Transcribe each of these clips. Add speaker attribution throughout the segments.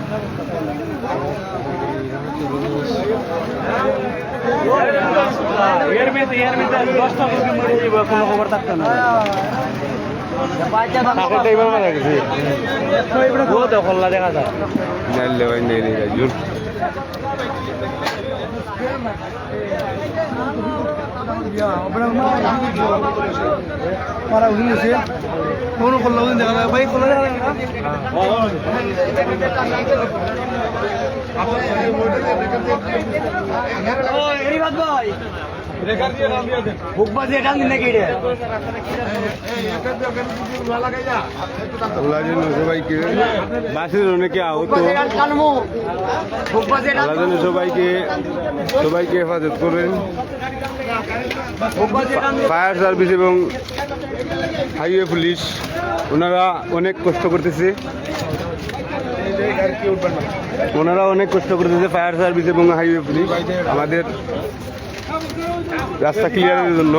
Speaker 1: এর মধ্যে 10টা মুরগি মরে যাবে, কোনো খবর থাকতো না। দেখা যায় মারা উঠেছে কোনো করলো দেখা যায় ভাই খোলা দেখা
Speaker 2: অনেকে আহত, সবাইকে হেফাজত করবেন। ফায়ার সার্ভিস এবং হাইওয়ে পুলিশ ওনারা অনেক কষ্ট করতেছে, ফায়ার সার্ভিস এবং হাইওয়ে পুলিশ আমাদের রাস্তা ক্লিয়ারের জন্য।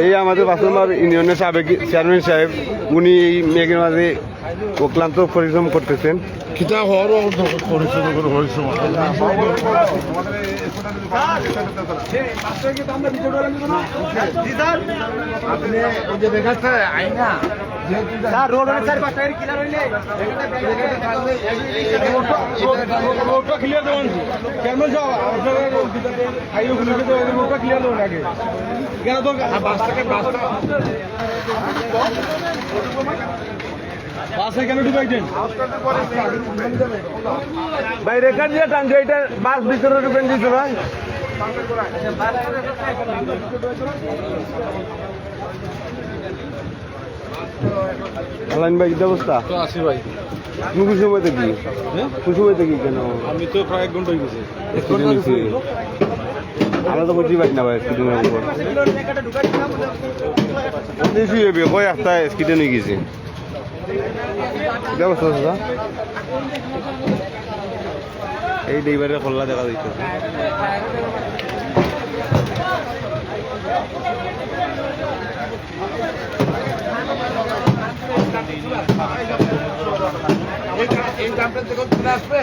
Speaker 2: এই আমাদের 5 নম্বর ইউনিয়নের সাবেক চেয়ারম্যান সাহেব, উনি এই মেঘের মাঝে অক্লান্ত পরিশ্রম করতেছেন। ভাই রেখার দিয়ে টানছে, এটা বাস ভিতরে ঢুকেন দিত না। আলাইন ভাই কি অবস্থা?
Speaker 3: আছি ভাই।
Speaker 2: তুমি খুশি সময় থেকে কেন?
Speaker 3: আমি তো প্রায় 1 ঘন্টা হয়ে গেছে।
Speaker 2: আমরা তো বুঝতেই পারি না ভাই স্কিডের উপর কয় একটা স্কিডে নিয়ে গেছি। ব্যবস্থা দাদা এই ড্রাইভারের খোলা দেখা যাইতো।
Speaker 3: এই দামটা যখন চলে আসবে